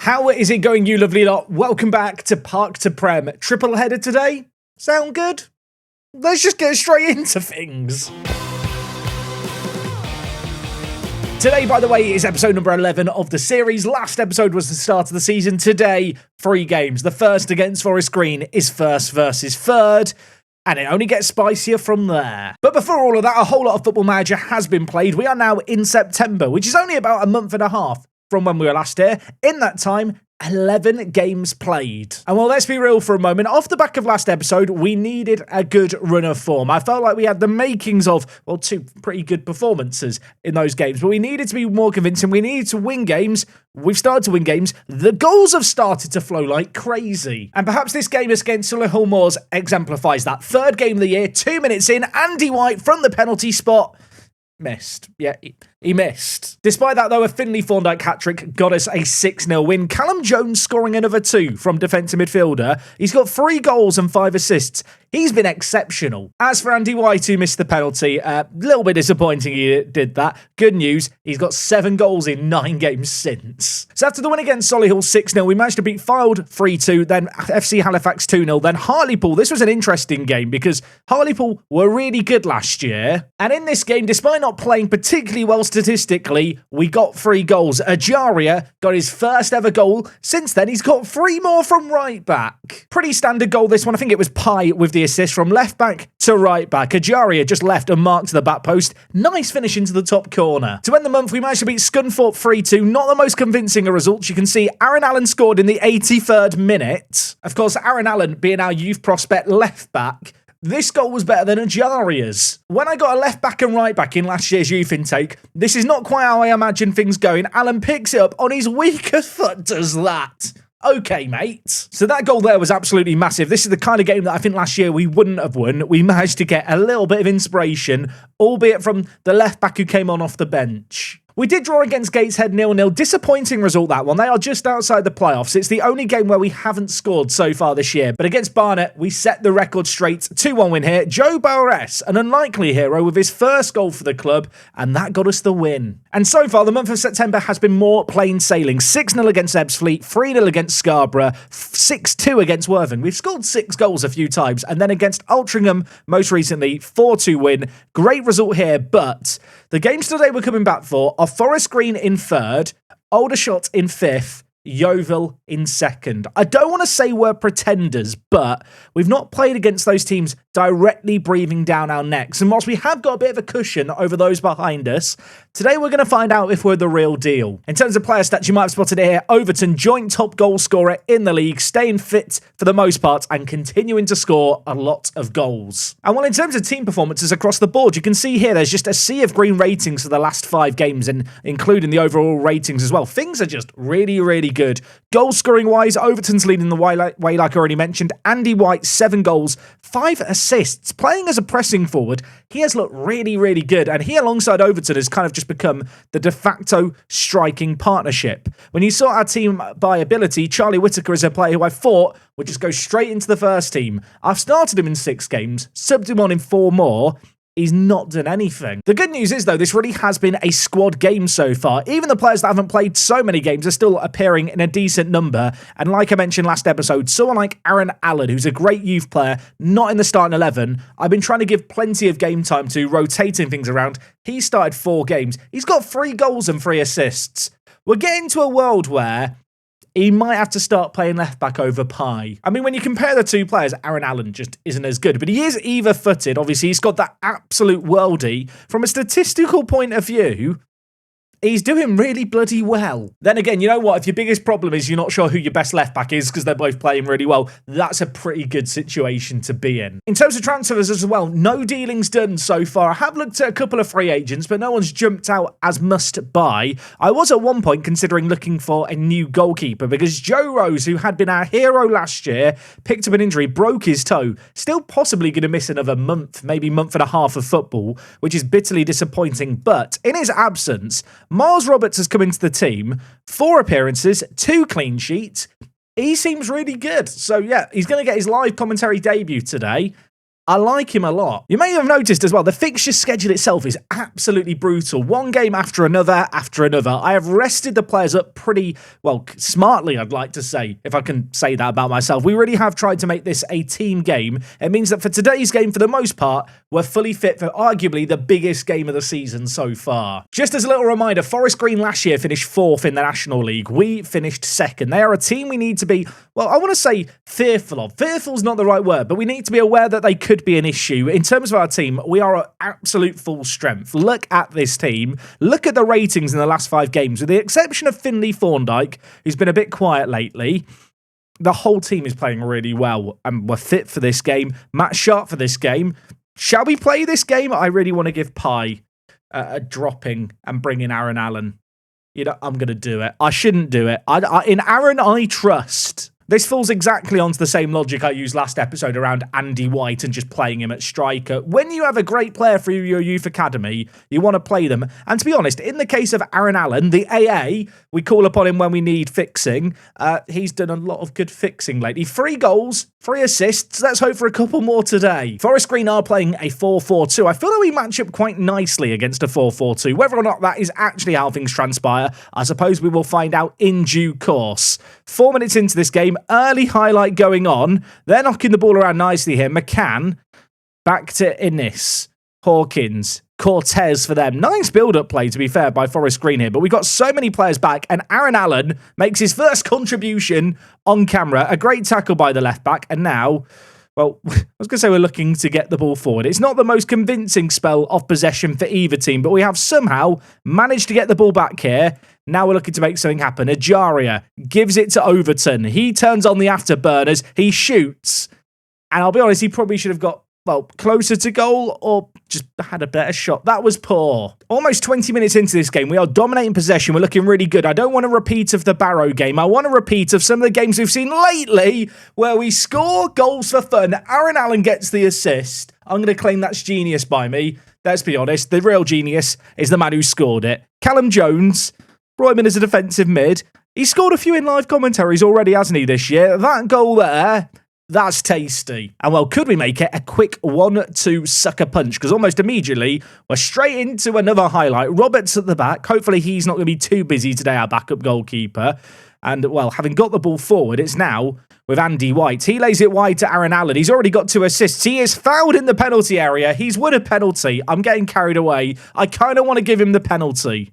How is it going, you lovely lot? Welcome back to Park to Prem. Triple header today? Sound good? Let's just get straight into things. Today, by the way, is episode number 11 of the series. Last episode was the start of the season. Today, 3 games. The first against Forest Green is first versus third, and it only gets spicier from there. But before all of that, a whole lot of Football Manager has been played. We are now in September, which is only about a month and a half from when we were last here. In that time, 11 games played. And well, let's be real for a moment. Off the back of last episode, we needed a good run of form. I felt like we had the makings of, well, 2 pretty good performances in those games, but we needed to be more convincing. We needed to win games. We've started to win games. The goals have started to flow like crazy. And perhaps this game against Solihull Moors exemplifies that. Third game of the year, 2 minutes in, Andy White from the penalty spot. Missed. Yeah, he missed. Despite that, though, a Finlay Thorndike hat-trick got us a 6-0 win. Callum Jones scoring another 2 from defensive midfielder. He's got 3 goals and 5 assists. He's been exceptional. As for Andy White, who missed the penalty, a little bit disappointing he did that. Good news, he's got 7 goals in 9 games since. So after the win against Solihull 6-0, we managed to beat Fylde 3-2, then FC Halifax 2-0, then Hartlepool. This was an interesting game because Hartlepool were really good last year. And in this game, despite not playing particularly well statistically, we got 3 goals. Ajaria got his first ever goal. Since then, he's got 3 more from right back. Pretty standard goal, this one. I think it was Pye with the assist from left back to right back. Ajaria just left and marked to the back post. Nice finish into the top corner. To end the month, we managed to beat Scunthorpe 3-2. Not the most convincing of results. You can see Aaron Allen scored in the 83rd minute. Of course, Aaron Allen being our youth prospect left back, this goal was better than Ajaria's. When I got a left back and right back in last year's youth intake, this is not quite how I imagine things going. Allen picks it up on his weaker foot, does that. Okay, mate. So that goal there was absolutely massive. This is the kind of game that I think last year we wouldn't have won. We managed to get a little bit of inspiration, albeit from the left back who came on off the bench. We did draw against Gateshead 0-0. Disappointing result, that one. They are just outside the playoffs. It's the only game where we haven't scored so far this year. But against Barnet, we set the record straight. 2-1 win here. Joe Bowres, an unlikely hero with his first goal for the club, and that got us the win. And so far, the month of September has been more plain sailing. 6-0 against Ebbsfleet, 3-0 against Scarborough, 6-2 against Worthing. We've scored 6 goals a few times. And then against Altrincham, most recently, 4-2 win. Great result here, but the games today we're coming back for are Forest Green in 3rd, Aldershot in 5th, Yeovil in 2nd. I don't want to say we're pretenders, but we've not played against those teams directly breathing down our necks. And whilst we have got a bit of a cushion over those behind us, today we're going to find out if we're the real deal. In terms of player stats, you might have spotted it here. Overton, joint top goal scorer in the league, staying fit for the most part and continuing to score a lot of goals. And well, in terms of team performances across the board, you can see here there's just a sea of green ratings for the last 5 games, and including the overall ratings as well. Things are just really, really good. Goal scoring wise, Overton's leading the way like I already mentioned. Andy White, 7 goals, 5 assists. Playing as a pressing forward, he has looked really, really good. And he, alongside Overton, has kind of just become the de facto striking partnership. When you saw our team by ability, Charlie Whittaker is a player who I thought would just go straight into the first team. I've started him in 6 games, subbed him on in 4 more. He's not done anything. The good news is, though, this really has been a squad game so far. Even the players that haven't played so many games are still appearing in a decent number. And like I mentioned last episode, someone like Aaron Allen, who's a great youth player, not in the starting 11, I've been trying to give plenty of game time to, rotating things around. He started 4 games. He's got 3 goals and 3 assists. We're getting to a world where he might have to start playing left back over Pye. I mean, when you compare the 2 players, Aaron Allen just isn't as good, but he is either-footed. Obviously, he's got that absolute worldie. From a statistical point of view, he's doing really bloody well. Then again, you know what? If your biggest problem is you're not sure who your best left back is because they're both playing really well, that's a pretty good situation to be in. In terms of transfers as well, no dealings done so far. I have looked at a couple of free agents, but no one's jumped out as must buy. I was at one point considering looking for a new goalkeeper because Joe Rose, who had been our hero last year, picked up an injury, broke his toe. Still possibly going to miss another month, maybe month and a half of football, which is bitterly disappointing. But in his absence, Miles Roberts has come into the team, 4 appearances, 2 clean sheets. He seems really good. So yeah, he's going to get his live commentary debut today. I like him a lot. You may have noticed as well, the fixture schedule itself is absolutely brutal. One game after another after another. I have rested the players up pretty, well, smartly, I'd like to say, if I can say that about myself. We really have tried to make this a team game. It means that for today's game, for the most part, we're fully fit for arguably the biggest game of the season so far. Just as a little reminder, Forest Green last year finished 4th in the National League. We finished 2nd. They are a team we need to be, well, I want to say fearful of. Fearful's not the right word, but we need to be aware that they could be an issue. In terms of our team, we are at absolute full strength. Look at this team. Look at the ratings in the last 5 games. With the exception of Finley Thorndike, who's been a bit quiet lately, the whole team is playing really well, and we're fit for this game. Matt Sharp for this game. Shall we play this game? I really want to give Pi a dropping and bring in Aaron Allen. You know, I'm going to do it. I shouldn't do it. In Aaron, I trust. This falls exactly onto the same logic I used last episode around Andy White and just playing him at striker. When you have a great player for your youth academy, you want to play them. And to be honest, in the case of Aaron Allen, the AA, we call upon him when we need fixing. He's done a lot of good fixing lately. 3 goals, 3 assists. Let's hope for a couple more today. Forest Green are playing a 4-4-2. I feel like we match up quite nicely against a 4-4-2. Whether or not that is actually how things transpire, I suppose we will find out in due course. 4 minutes into this game, early highlight going on. They're knocking the ball around nicely here. McCann, back to Innis, Hawkins, Cortez for them. Nice build-up play, to be fair, by Forest Green here. But we've got so many players back, and Aaron Allen makes his first contribution on camera. A great tackle by the left-back, and now, well, I was going to say we're looking to get the ball forward. It's not the most convincing spell of possession for either team, but we have somehow managed to get the ball back here. Now we're looking to make something happen. Ajaria gives it to Overton. He turns on the afterburners. He shoots. And I'll be honest, he probably should have got, well, closer to goal or just had a better shot. That was poor. Almost 20 minutes into this game, we are dominating possession. We're looking really good. I don't want a repeat of the Barrow game. I want a repeat of some of the games we've seen lately where we score goals for fun. Aaron Allen gets the assist. I'm going to claim that's genius by me. Let's be honest. The real genius is the man who scored it. Callum Jones brought him in as a defensive mid. He's scored a few in live commentaries already, hasn't he, this year? That goal there, that's tasty. And well, could we make it a quick 1-2 sucker punch? Because almost immediately, we're straight into another highlight. Roberts at the back. Hopefully he's not going to be too busy today, our backup goalkeeper. And well, having got the ball forward, it's now with Andy White. He lays it wide to Aaron Allen. He's already got 2 assists. He is fouled in the penalty area. He's won a penalty. I'm getting carried away. I kind of want to give him the penalty.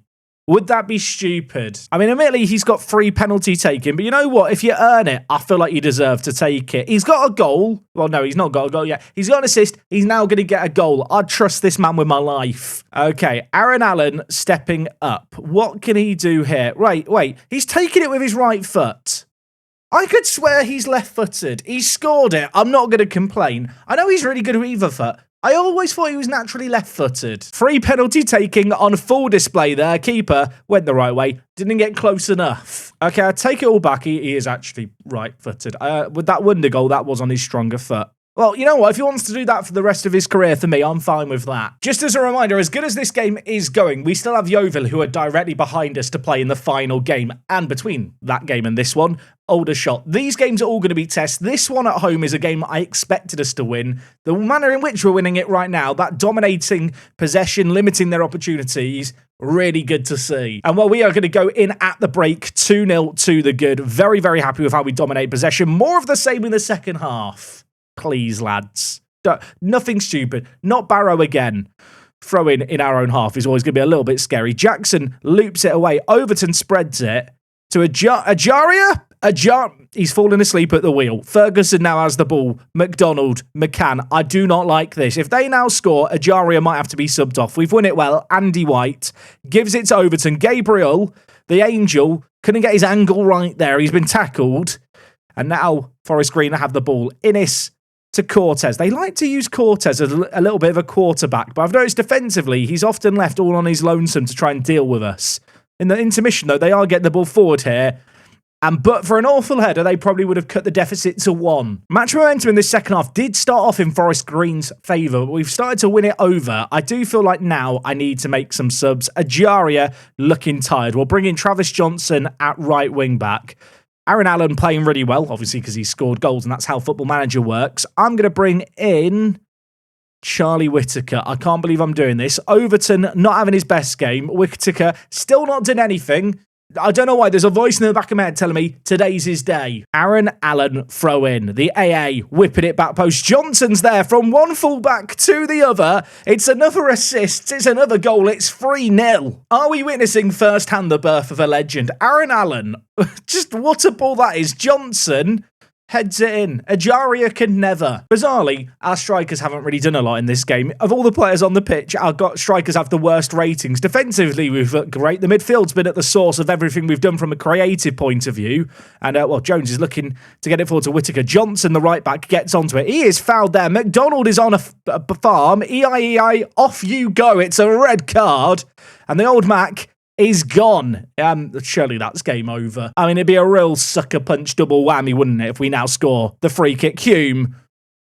Would that be stupid? I mean, admittedly, he's got 3 penalty taken, but you know what? If you earn it, I feel like you deserve to take it. He's got a goal. Well, no, he's not got a goal yet. He's got an assist. He's now going to get a goal. I'd trust this man with my life. Okay, Aaron Allen stepping up. What can he do here? Wait. He's taking it with his right foot. I could swear he's left-footed. He scored it. I'm not going to complain. I know he's really good with either foot. I always thought he was naturally left-footed. 3 penalty taking on full display there. Keeper went the right way. Didn't get close enough. Okay, I take it all back. He is actually right-footed. With that wonder goal, that was on his stronger foot. Well, you know what? If he wants to do that for the rest of his career for me, I'm fine with that. Just as a reminder, as good as this game is going, we still have Yeovil who are directly behind us to play in the final game. And between that game and this one, Aldershot. These games are all going to be tests. This one at home is a game I expected us to win. The manner in which we're winning it right now, that dominating possession, limiting their opportunities, really good to see. And well, we are going to go in at the break 2-0 to the good. Very, very happy with how we dominate possession. More of the same in the second half. Please, lads. Nothing stupid. Not Barrow again. Throw in our own half is always going to be a little bit scary. Jackson loops it away. Overton spreads it to Ajaria. He's fallen asleep at the wheel. Ferguson now has the ball. McDonald, McCann. I do not like this. If they now score, Ajaria might have to be subbed off. We've won it well. Andy White gives it to Overton. Gabriel, the angel, couldn't get his angle right there. He's been tackled. And now Forest Green have the ball. Innis to Cortez. They like to use Cortez as a little bit of a quarterback, but I've noticed defensively, he's often left all on his lonesome to try and deal with us. In the intermission, though, they are getting the ball forward here. But for an awful header, they probably would have cut the deficit to 1. Match momentum in this second half did start off in Forest Green's favour, but we've started to win it over. I do feel like now I need to make some subs. Ajaria looking tired. We'll bring in Travis Johnson at right wing back. Aaron Allen playing really well, obviously, because he scored goals, and that's how Football Manager works. I'm going to bring in Charlie Whittaker. I can't believe I'm doing this. Overton not having his best game. Whittaker still not done anything. I don't know why. There's a voice in the back of my head telling me today's his day. Aaron Allen throw in. The AA whipping it back post. Johnson's there from one fullback to the other. It's another assist. It's another goal. It's 3-0. Are we witnessing firsthand the birth of a legend? Aaron Allen. Just what a ball that is. Johnson heads it in. Ajaria can never. Bizarrely, our strikers haven't really done a lot in this game. Of all the players on the pitch, our strikers have the worst ratings. Defensively, we've looked great. The midfield's been at the source of everything we've done from a creative point of view. And, Jones is looking to get it forward to Whittaker. Johnson, the right back, gets onto it. He is fouled there. McDonald is on a farm. EIEI, off you go. It's a red card. And the old Mac is gone. Surely that's game over. I mean, it'd be a real sucker punch double whammy, wouldn't it, if we now score the free kick. Hume,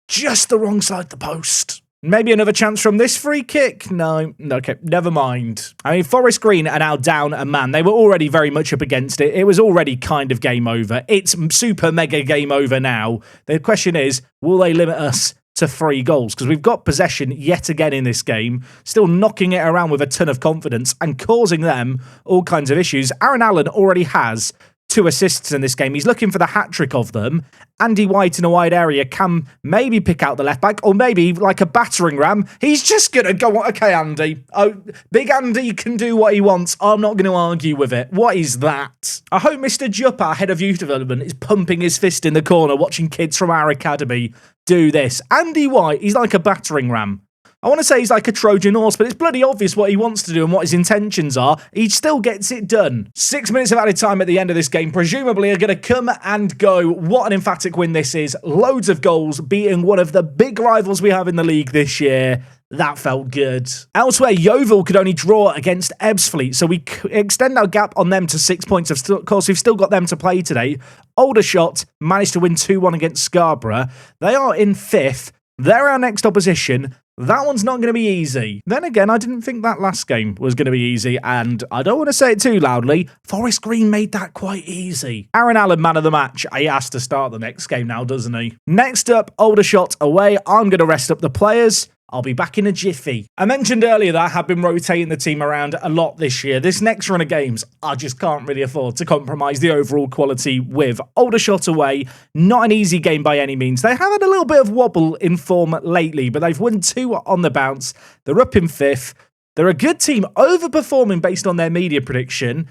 just the wrong side of the post. Maybe another chance from this free kick? No, okay, never mind. I mean, Forest Green are now down a man. They were already very much up against it. It was already kind of game over. It's super mega game over now. The question is, will they limit us to 3 goals? Because we've got possession yet again in this game, still knocking it around with a ton of confidence and causing them all kinds of issues. Aaron Allen already has 2 assists in this game. He's looking for the hat-trick of them. Andy White in a wide area can maybe pick out the left back, or maybe like a battering ram. He's just going to go, okay, Andy. Oh, Big Andy can do what he wants. I'm not going to argue with it. What is that? I hope Mr. Jupp, our head of youth development, is pumping his fist in the corner watching kids from our academy do this. Andy White, he's like a battering ram. I want to say he's like a Trojan horse, but it's bloody obvious what he wants to do and what his intentions are. He still gets it done. 6 minutes of added time at the end of this game, presumably, are going to come and go. What an emphatic win this is. Loads of goals, beating one of the big rivals we have in the league this year. That felt good. Elsewhere, Yeovil could only draw against Ebbsfleet, so we extend our gap on them to 6 points. Of course, we've still got them to play today. Aldershot managed to win 2-1 against Scarborough. They are in 5th. They're our next opposition. That one's not going to be easy. Then again, I didn't think that last game was going to be easy, and I don't want to say it too loudly, Forest Green made that quite easy. Aaron Allen, man of the match. He has to start the next game now, doesn't he? Next up, Aldershot away. I'm going to rest up the players. I'll be back in a jiffy. I mentioned earlier that I have been rotating the team around a lot this year. This next run of games, I just can't really afford to compromise the overall quality with. Aldershot away, not an easy game by any means. They have had a little bit of wobble in form lately, but they've won 2 on the bounce. They're up in 5th. They're a good team, overperforming based on their media prediction.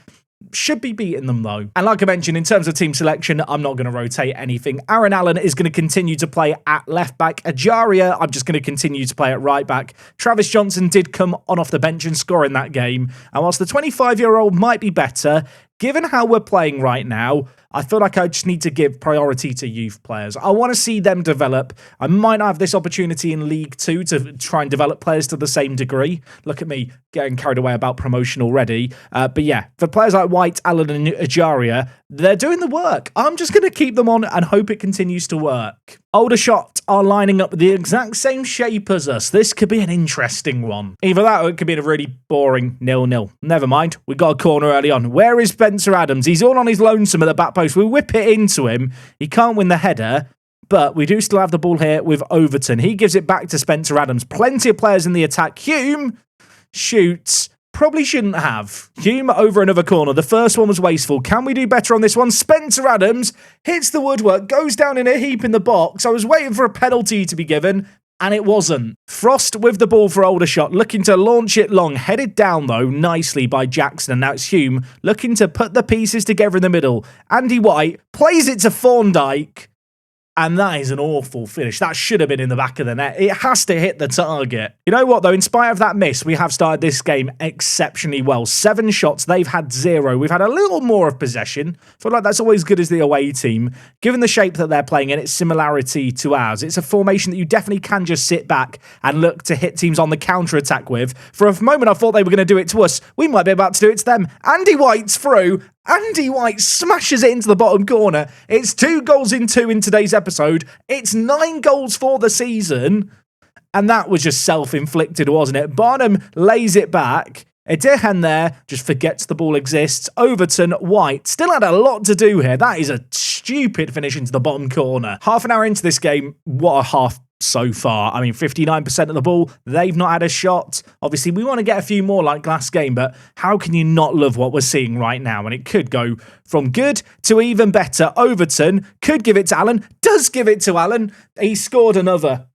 Should be beating them, though. And like I mentioned, in terms of team selection, I'm not going to rotate anything. Aaron Allen is going to continue to play at left back. Ajaria, I'm just going to continue to play at right back. Travis Johnson did come on off the bench and score in that game. And whilst the 25-year-old might be better, given how we're playing right now, I feel like I just need to give priority to youth players. I want to see them develop. I might not have this opportunity in League 2 to try and develop players to the same degree. Look at me getting carried away about promotion already. But yeah, for players like White, Allen and Ajaria, they're doing the work. I'm just going to keep them on and hope it continues to work. Aldershot are lining up the exact same shape as us. This could be an interesting one. Either that or it could be a really boring 0-0. Never mind. We got a corner early on. Where is Spencer Addons? He's all on his lonesome at the back post. We whip it into him. He can't win the header, but we do still have the ball here with Overton. He gives it back to Spencer Addons. Plenty of players in the attack. Hume shoots. Probably shouldn't have. Hume over another corner. The first one was wasteful. Can we do better on this one? Spencer Addams hits the woodwork, goes down in a heap in the box. I was waiting for a penalty to be given, and it wasn't. Frost with the ball for Aldershot, looking to launch it long. Headed down, though, nicely by Jackson. And now it's Hume looking to put the pieces together in the middle. Andy White plays it to Thorndyke. And that is an awful finish. That should have been in the back of the net. It has to hit the target. You know what, though? In spite of that miss, we have started this game exceptionally well. 7 shots. They've had 0. We've had a little more of possession. I feel like that's always good as the away team. Given the shape that they're playing in, its similarity to ours, it's a formation that you definitely can just sit back and look to hit teams on the counter-attack with. For a moment, I thought they were going to do it to us. We might be about to do it to them. Andy White's through. Andy White smashes it into the bottom corner. It's 2 goals in 2 in today's episode. It's 9 goals for the season. And that was just self-inflicted, wasn't it? Barnum lays it back. Edehan there just forgets the ball exists. Overton, White, still had a lot to do here. That is a stupid finish into the bottom corner. Half an hour into this game, what a half so far. I mean, 59% of the ball, they've not had a shot. Obviously, we want to get a few more like last game, but how can you not love what we're seeing right now? And it could go from good to even better. Overton could give it to Allen, does give it to Allen. He scored another.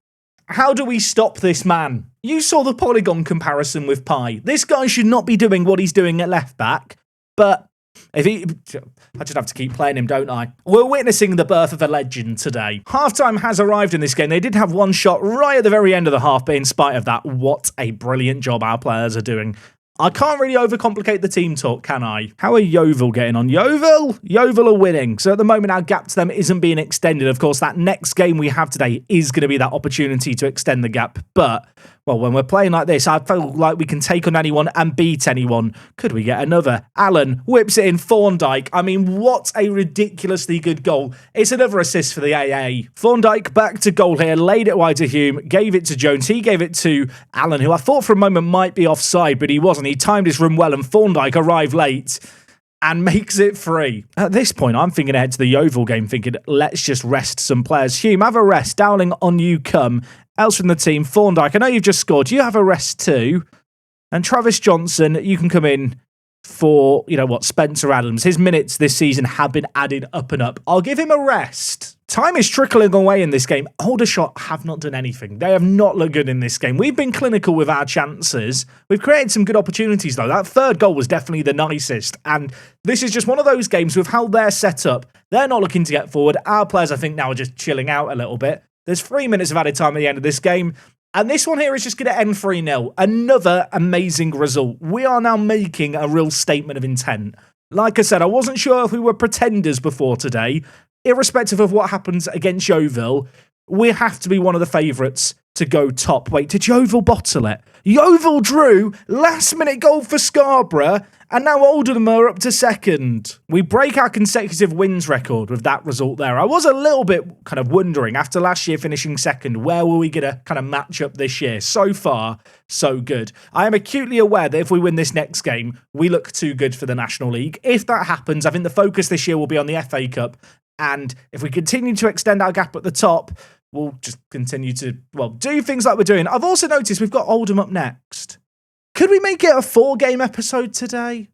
How do we stop this man? You saw the polygon comparison with Pi. This guy should not be doing what he's doing at left back, but I just have to keep playing him, don't I? We're witnessing the birth of a legend today. Halftime has arrived in this game. They did have one shot right at the very end of the half, but in spite of that, what a brilliant job our players are doing. I can't really overcomplicate the team talk, can I? How are Yeovil getting on? Yeovil are winning. So at the moment, our gap to them isn't being extended. Of course, that next game we have today is going to be that opportunity to extend the gap. But, well, when we're playing like this, I feel like we can take on anyone and beat anyone. Could we get another? Allen whips it in. Thorndike. I mean, what a ridiculously good goal. It's another assist for the AA. Thorndike back to goal here. Laid it wide to Hume. Gave it to Jones. He gave it to Allen, who I thought for a moment might be offside, but he wasn't. He timed his run well, and Thorndike arrived late and makes it free. At this point, I'm thinking ahead to the Yeovil game, thinking, let's just rest some players. Hume, have a rest. Dowling, on you come. Else from the team, Thorndike, I know you've just scored. You have a rest too. And Travis Johnson, you can come in for, Spencer Addons. His minutes this season have been added up and up. I'll give him a rest. Time is trickling away in this game. Aldershot have not done anything. They have not looked good in this game. We've been clinical with our chances. We've created some good opportunities, though. That third goal was definitely the nicest. And this is just one of those games with how they're set up. They're not looking to get forward. Our players, I think, now are just chilling out a little bit. There's 3 minutes of added time at the end of this game. And this one here is just going to end 3-0. Another amazing result. We are now making a real statement of intent. Like I said, I wasn't sure if we were pretenders before today. Irrespective of what happens against Yeovil, we have to be one of the favourites to go top. Wait, did Yeovil bottle it? Yeovil drew, last-minute goal for Scarborough, and now Oldham are up to second. We break our consecutive wins record with that result there. I was a little bit kind of wondering, after last year finishing second, where were we going to kind of match up this year? So far, so good. I am acutely aware that if we win this next game, we look too good for the National League. If that happens, I think the focus this year will be on the FA Cup. And if we continue to extend our gap at the top, we'll just continue to, do things like we're doing. I've also noticed we've got Oldham up next. Could we make it a 4-game episode today?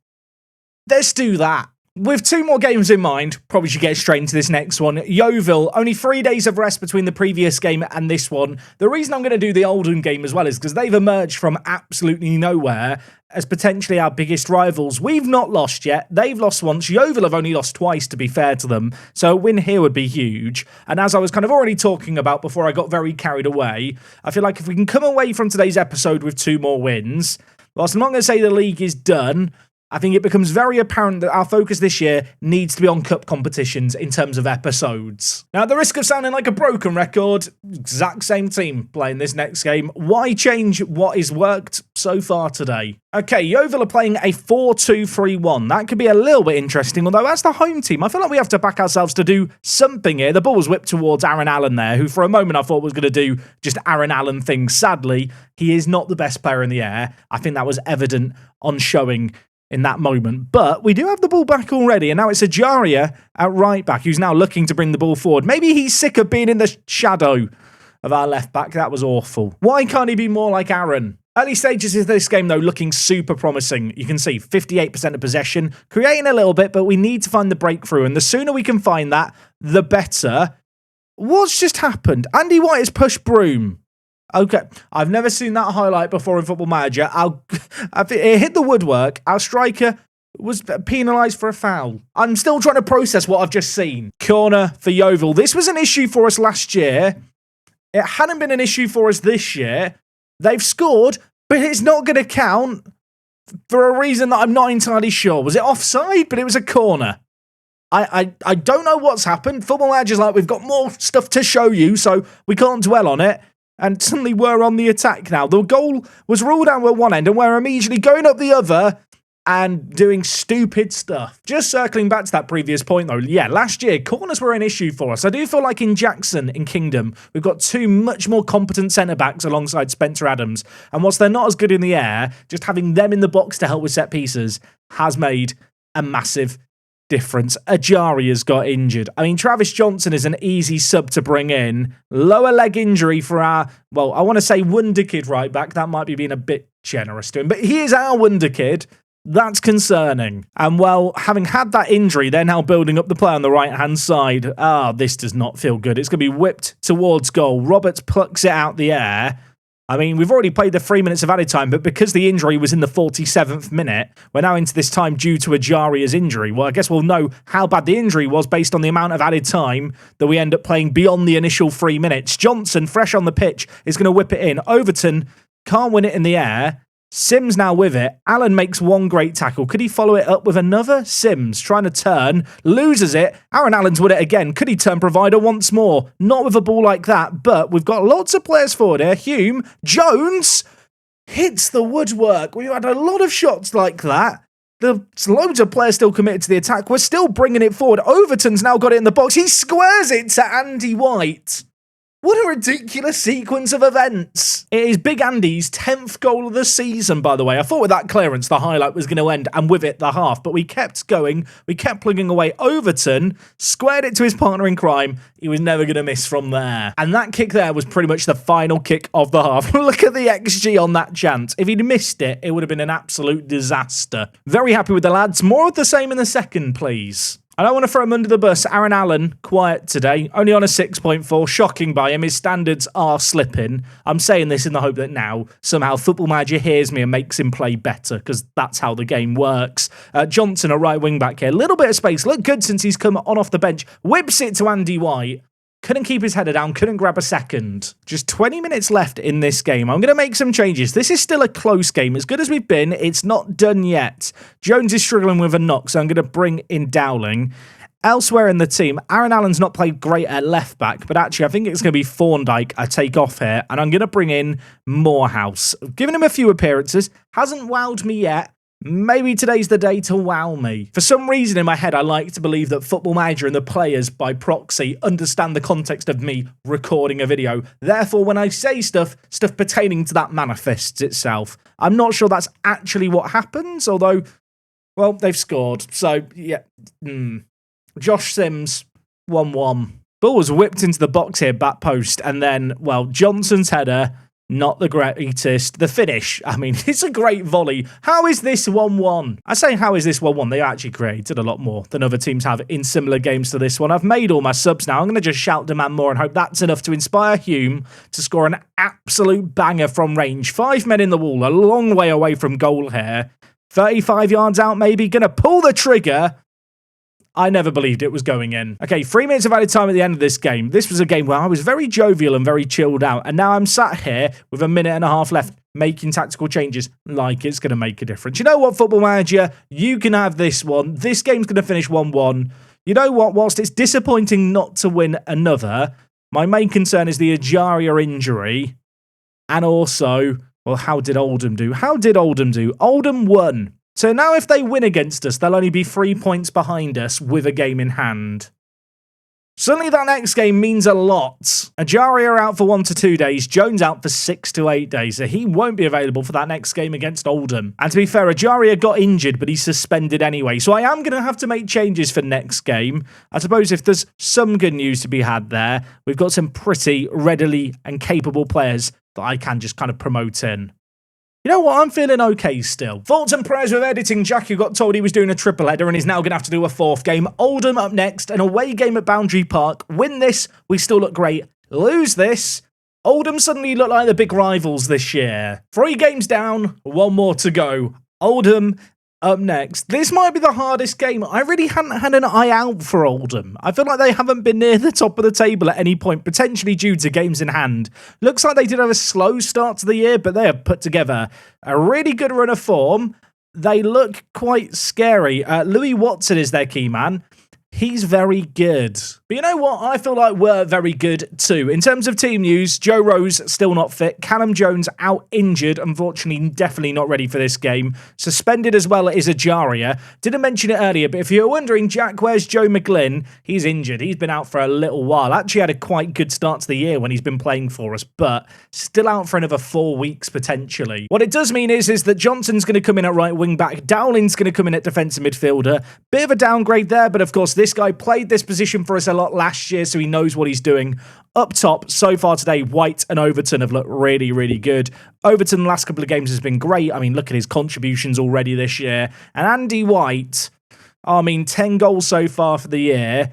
Let's do that. With 2 more games in mind, probably should get straight into this next one. Yeovil, only 3 days of rest between the previous game and this one. The reason I'm going to do the Oldham game as well is because they've emerged from absolutely nowhere as potentially our biggest rivals. We've not lost yet. They've lost once. Yeovil have only lost twice, to be fair to them. So a win here would be huge. And as I was kind of already talking about before I got very carried away, I feel like if we can come away from today's episode with 2 more wins, whilst I'm not going to say the league is done, I think it becomes very apparent that our focus this year needs to be on cup competitions in terms of episodes. Now, at the risk of sounding like a broken record, exact same team playing this next game. Why change what has worked so far today? Okay, Yeovil are playing a 4-2-3-1. That could be a little bit interesting, although as the home team, I feel like we have to back ourselves to do something here. The ball was whipped towards Aaron Allen there, who for a moment I thought was going to do just Aaron Allen things. Sadly, he is not the best player in the air. I think that was evident on showing in that moment. But we do have the ball back already, and now it's Ajaria at right back, who's now looking to bring the ball forward. Maybe he's sick of being in the shadow of our left back. That was awful. Why can't he be more like Aaron? Early stages of this game, though, looking super promising. You can see 58% of possession, creating a little bit, but we need to find the breakthrough, and the sooner we can find that, the better. What's just happened? Andy White has pushed Broom. Okay, I've never seen that highlight before in Football Manager. It hit the woodwork. Our striker was penalised for a foul. I'm still trying to process what I've just seen. Corner for Yeovil. This was an issue for us last year. It hadn't been an issue for us this year. They've scored, but it's not going to count for a reason that I'm not entirely sure. Was it offside? But it was a corner. I don't know what's happened. Football Manager's like, we've got more stuff to show you, so we can't dwell on it. And suddenly we're on the attack now. The goal was ruled out at one end, and we're immediately going up the other and doing stupid stuff. Just circling back to that previous point, though. Yeah, last year, corners were an issue for us. I do feel like in Jackson, in Kingdom, we've got 2 much more competent centre-backs alongside Spencer Addons. And whilst they're not as good in the air, just having them in the box to help with set pieces has made a massive difference. Ajari has got injured. I mean, Travis Johnson is an easy sub to bring in. Lower leg injury for our, well, I want to say wonder kid right back. That might be being a bit generous to him, but he is our wonder kid. That's concerning. And well, having had that injury, they're now building up the play on the right-hand side. This does not feel good. It's going to be whipped towards goal. Roberts plucks it out the air. I mean, we've already played the 3 minutes of added time, but because the injury was in the 47th minute, we're now into this time due to Ajaria's injury. Well, I guess we'll know how bad the injury was based on the amount of added time that we end up playing beyond the initial 3 minutes. Johnson, fresh on the pitch, is going to whip it in. Overton can't win it in the air. Sims now with it. Allen makes one great tackle. Could he follow it up with another? Sims trying to turn, loses it. Aaron Allen's with it again. Could he turn provider once more? Not with a ball like that, but we've got lots of players forward here. Hume, Jones hits the woodwork. We've had a lot of shots like that. There's loads of players still committed to the attack. We're still bringing it forward. Overton's now got it in the box. He squares it to Andy White. What a ridiculous sequence of events. It is Big Andy's 10th goal of the season, by the way. I thought with that clearance, the highlight was going to end, and with it, the half. But we kept going. We kept plugging away. Overton squared it to his partner in crime. He was never going to miss from there. And that kick there was pretty much the final kick of the half. Look at the XG on that chance. If he'd missed it, it would have been an absolute disaster. Very happy with the lads. More of the same in the second, please. I don't want to throw him under the bus. Aaron Allen, quiet today. Only on a 6.4. Shocking by him. His standards are slipping. I'm saying this in the hope that now, somehow, Football Manager hears me and makes him play better, because that's how the game works. Johnson, a right wing back here. Little bit of space. Looked good since he's come on off the bench. Whips it to Andy White. Couldn't keep his header down, couldn't grab a second. Just 20 minutes left in this game. I'm going to make some changes. This is still a close game. As good as we've been, it's not done yet. Jones is struggling with a knock, so I'm going to bring in Dowling. Elsewhere in the team, Aaron Allen's not played great at left back, but actually I think it's going to be Thorndike I take off here, and I'm going to bring in Morehouse. Giving him a few appearances, hasn't wowed me yet. Maybe today's the day to wow me. For some reason in my head, I like to believe that Football Manager and the players by proxy understand the context of me recording a video. Therefore, when I say stuff pertaining to that manifests itself. I'm not sure that's actually what happens, although, well, they've scored. So, yeah. Josh Sims, 1-1. Ball was whipped into the box here, back post, and then, well, Johnson's header, not the greatest. The finish, I mean, it's a great volley. How is this 1-1? I say how is this 1-1? They actually created a lot more than other teams have in similar games to this one. I've made all my subs now. I'm going to just shout demand more and hope that's enough to inspire Hume to score an absolute banger from range. 5 men in the wall, a long way away from goal here. 35 yards out maybe. Going to pull the trigger. I never believed it was going in. Okay, 3 minutes of added time at the end of this game. This was a game where I was very jovial and very chilled out. And now I'm sat here with a minute and a half left making tactical changes like it's going to make a difference. You know what, Football Manager? You can have this one. This game's going to finish 1-1. You know what? Whilst it's disappointing not to win another, my main concern is the Ajaria injury. And also, well, how did Oldham do? Oldham won. So now if they win against us, they'll only be 3 points behind us with a game in hand. Suddenly that next game means a lot. Ajaria out for 1 to 2 days, Jones out for 6 to 8 days, so he won't be available for that next game against Oldham. And to be fair, Ajaria got injured, but he's suspended anyway, so I am going to have to make changes for next game. I suppose if there's some good news to be had there, we've got some pretty readily and capable players that I can just kind of promote in. You know what? I'm feeling okay still. Thoughts and prayers with editing Jack, who got told he was doing a triple header and is now going to have to do a 4th game. Oldham up next, an away game at Boundary Park. Win this, we still look great. Lose this, Oldham suddenly look like the big rivals this year. 3 games down, 1 more to go. Oldham up next. This might be the hardest game. I really hadn't had an eye out for Oldham. I feel like they haven't been near the top of the table at any point, potentially due to games in hand. Looks like they did have a slow start to the year, but they have put together a really good run of form. They look quite scary. Louis Watson is their key man. He's very good. But you know what? I feel like we're very good too. In terms of team news, Joe Rose still not fit. Callum Jones out injured. Unfortunately, definitely not ready for this game. Suspended as well is Ajaria. Didn't mention it earlier, but if you're wondering, Jack, where's Joe McGlynn? He's injured. He's been out for a little while. Actually had a quite good start to the year when he's been playing for us, but still out for another 4 weeks potentially. What it does mean is that Johnson's going to come in at right wing back. Dowling's going to come in at defensive midfielder. Bit of a downgrade there, but of course this guy played this position for us a lot last year, so he knows what he's doing. Up top, so far today, White and Overton have looked really, really good. Overton the last couple of games has been great. I mean, look at his contributions already this year. And Andy White, 10 goals so far for the year.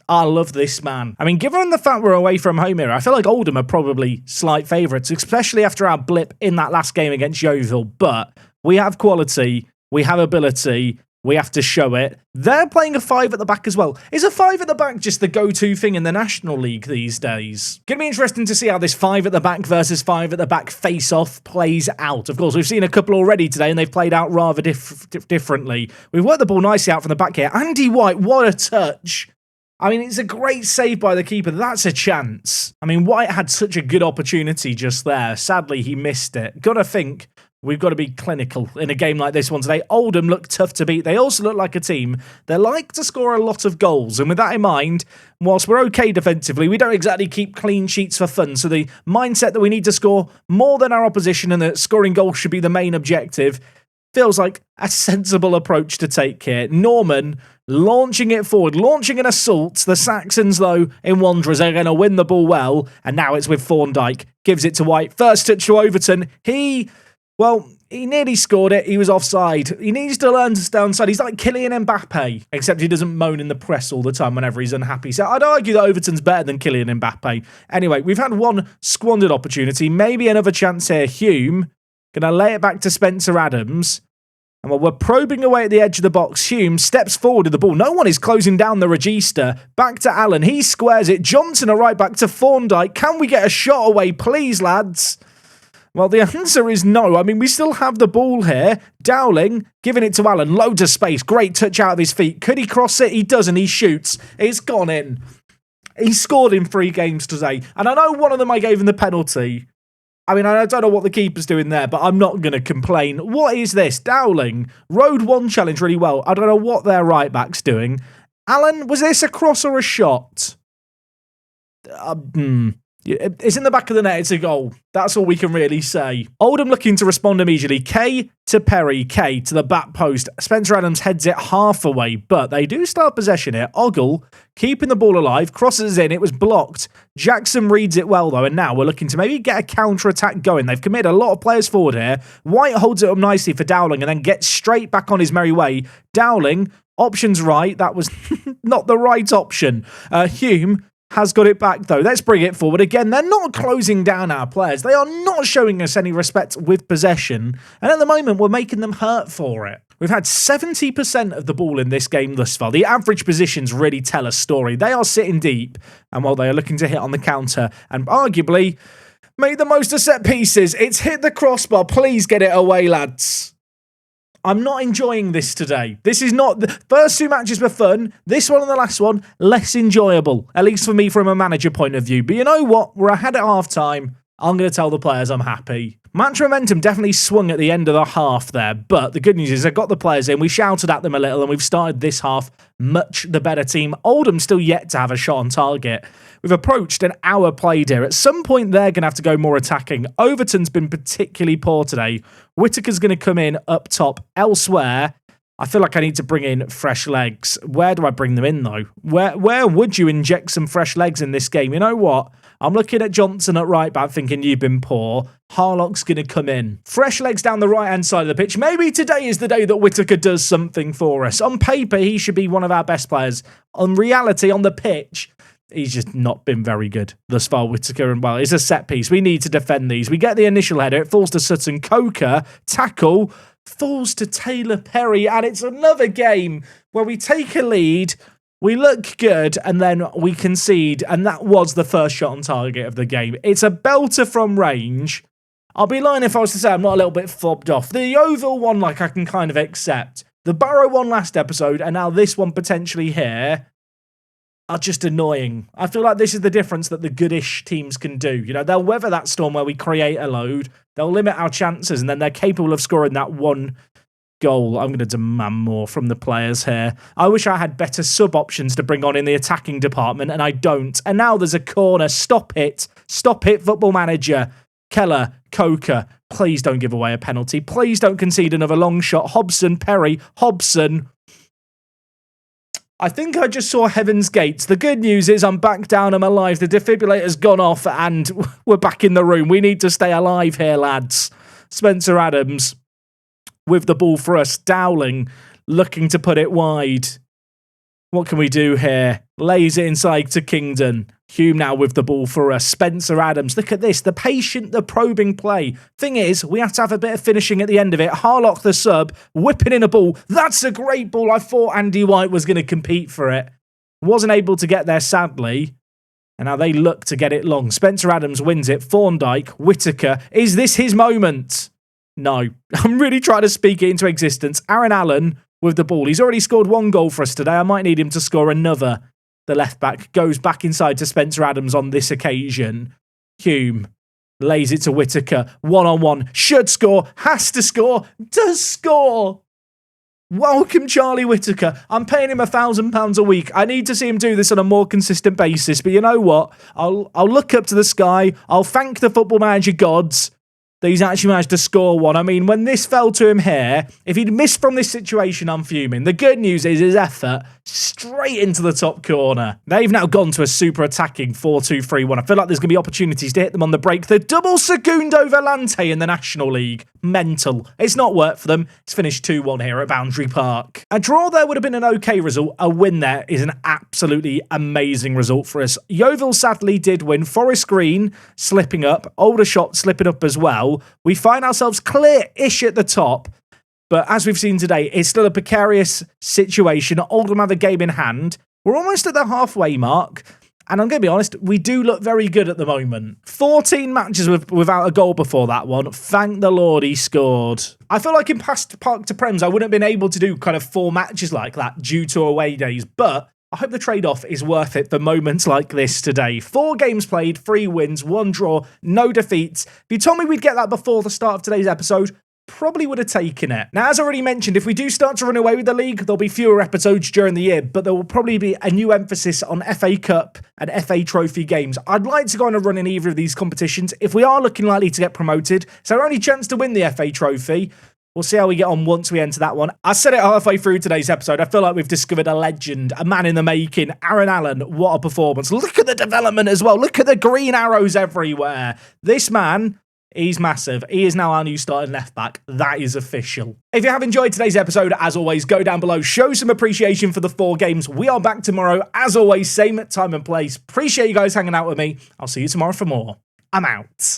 I love this man. I mean, given the fact we're away from home here, I feel like Oldham are probably slight favourites, especially after our blip in that last game against Yeovil. But we have quality, we have ability, we have to show it. They're playing a 5 at the back as well. Is a 5 at the back just the go-to thing in the National League these days? Gonna be interesting to see how this 5 at the back versus 5 at the back face-off plays out. Of course, we've seen a couple already today, and they've played out rather differently. We've worked the ball nicely out from the back here. Andy White, what a touch. I mean, it's a great save by the keeper. That's a chance. I mean, White had such a good opportunity just there. Sadly, he missed it. Gotta think we've got to be clinical in a game like this one today. Oldham look tough to beat. They also look like a team. They like to score a lot of goals. And with that in mind, whilst we're okay defensively, we don't exactly keep clean sheets for fun. So the mindset that we need to score more than our opposition and that scoring goals should be the main objective feels like a sensible approach to take here. Norman launching it forward, launching an assault. The Saxons, though, in Wanderers are going to win the ball well. And now it's with Thorndike. Gives it to White. First touch to Overton. He nearly scored it. He was offside. He needs to learn to stay onside. He's like Kylian Mbappe, except he doesn't moan in the press all the time whenever he's unhappy. So I'd argue that Overton's better than Kylian Mbappe. Anyway, we've had one squandered opportunity. Maybe another chance here. Hume going to lay it back to Spencer Addons. And while we're probing away at the edge of the box, Hume steps forward with the ball. No one is closing down the register. Back to Allen. He squares it. Johnson a right back to Thorndike. Can we get a shot away, please, lads? Well, the answer is no. I mean, we still have the ball here. Dowling giving it to Allen. Loads of space. Great touch out of his feet. Could he cross it? He does, and he shoots. It's gone in. He scored in 3 games today. And I know one of them I gave him the penalty. I mean, I don't know what the keeper's doing there, but I'm not going to complain. What is this? Dowling rode one challenge really well. I don't know what their right back's doing. Allen, was this a cross or a shot? It's in the back of the net. It's a goal. That's all we can really say. Oldham looking to respond immediately. K to Perry. K to the back post. Spencer Adams heads it half away, but they do start possession here. Ogle keeping the ball alive. Crosses in. It was blocked. Jackson reads it well, though, and now we're looking to maybe get a counter-attack going. They've committed a lot of players forward here. White holds it up nicely for Dowling and then gets straight back on his merry way. Dowling, options right. That was not the right option. Hume has got it back, though. Let's bring it forward again. They're not closing down our players. They are not showing us any respect with possession. And at the moment, we're making them hurt for it. We've had 70% of the ball in this game thus far. The average positions really tell a story. They are sitting deep, and while they are looking to hit on the counter and arguably make the most of set pieces, it's hit the crossbar. Please get it away, lads. I'm not enjoying this today. This is not... The first 2 matches were fun. This one and the last one, less enjoyable. At least for me from a manager point of view. But you know what? We're ahead at half-time. I'm going to tell the players I'm happy. Match momentum definitely swung at the end of the half there. But the good news is I got the players in. We shouted at them a little and we've started this half much the better team. Oldham still yet to have a shot on target. We've approached an hour played here. At some point, they're going to have to go more attacking. Overton's been particularly poor today. Whittaker's going to come in up top. Elsewhere, I feel like I need to bring in fresh legs. Where do I bring them in, though? Where would you inject some fresh legs in this game? You know what? I'm looking at Johnson at right back thinking you've been poor. Harlock's going to come in. Fresh legs down the right-hand side of the pitch. Maybe today is the day that Whittaker does something for us. On paper, he should be one of our best players. On reality, on the pitch, he's just not been very good thus far, Whittaker. And well, it's a set piece. We need to defend these. We get the initial header. It falls to Sutton. Coker, tackle, falls to Taylor Perry. And it's another game where we take a lead, we look good, and then we concede. And that was the first shot on target of the game. It's a belter from range. I'll be lying if I was to say I'm not a little bit fobbed off. The Yeovil one, like, I can kind of accept. The Barrow one last episode, and now this one potentially here. are just annoying. I feel like this is the difference that the goodish teams can do. You know, they'll weather that storm where we create a load, they'll limit our chances, and then they're capable of scoring that one goal. I'm going to demand more from the players here. I wish I had better sub options to bring on in the attacking department, and I don't. And now there's a corner. Stop it. Stop it, Football Manager. Keller, Coker, please don't give away a penalty. Please don't concede another long shot. Hobson, Perry, Hobson. I think I just saw Heaven's Gates. The good news is I'm back down, I'm alive. The defibrillator's gone off and we're back in the room. We need to stay alive here, lads. Spencer Addons with the ball for us. Dowling looking to put it wide. What can we do here? Lays it inside to Kingdon. Hume now with the ball for us. Spencer Addams. Look at this. The patient, the probing play. Thing is, we have to have a bit of finishing at the end of it. Harlock the sub. Whipping in a ball. That's a great ball. I thought Andy White was going to compete for it. Wasn't able to get there, sadly. And now they look to get it long. Spencer Addams wins it. Thorndyke. Whittaker. Is this his moment? No. I'm really trying to speak it into existence. Aaron Allen with the ball. He's already scored one goal for us today. I might need him to score another. The left back goes back inside to Spencer Addams on this occasion. Hume lays it to Whittaker. One-on-one. Should score. Has to score. Does score. Welcome, Charlie Whittaker. I'm paying him £1,000 a week. I need to see him do this on a more consistent basis. But you know what? I'll look up to the sky. I'll thank the Football Manager gods that he's actually managed to score one. I mean, when this fell to him here, if he'd missed from this situation, I'm fuming. The good news is his effort straight into the top corner. They've now gone to a super attacking 4-2-3-1. I feel like there's going to be opportunities to hit them on the break. The double Segundo Volante in the National League. Mental. It's not worked for them. It's finished 2-1 here at Boundary Park. A draw there would have been an okay result. A win there is an absolutely amazing result for us. Yeovil sadly did win. Forest Green slipping up. Aldershot slipping up as well. We find ourselves clear-ish at the top, but as we've seen today, it's still a precarious situation. Oldham have a game in hand. We're almost at the halfway mark, and I'm going to be honest, we do look very good at the moment. 14 matches without a goal before that one. Thank the Lord he scored. I feel like in past Park to Prems, I wouldn't have been able to do kind of 4 matches like that due to away days, but I hope the trade-off is worth it for moments like this today. 4 games played, 3 wins, 1 draw, no defeats. If you told me we'd get that before the start of today's episode, probably would have taken it. Now, as already mentioned, if we do start to run away with the league, there'll be fewer episodes during the year, but there will probably be a new emphasis on FA Cup and FA Trophy games. I'd like to go on a run in either of these competitions. If we are looking likely to get promoted, it's our only chance to win the FA Trophy. We'll see how we get on once we enter that one. I said it halfway through today's episode. I feel like we've discovered a legend, a man in the making. Aaron Allen, what a performance. Look at the development as well. Look at the green arrows everywhere. This man, he's massive. He is now our new starting left back. That is official. If you have enjoyed today's episode, as always, go down below. Show some appreciation for the 4 games. We are back tomorrow. As always, same time and place. Appreciate you guys hanging out with me. I'll see you tomorrow for more. I'm out.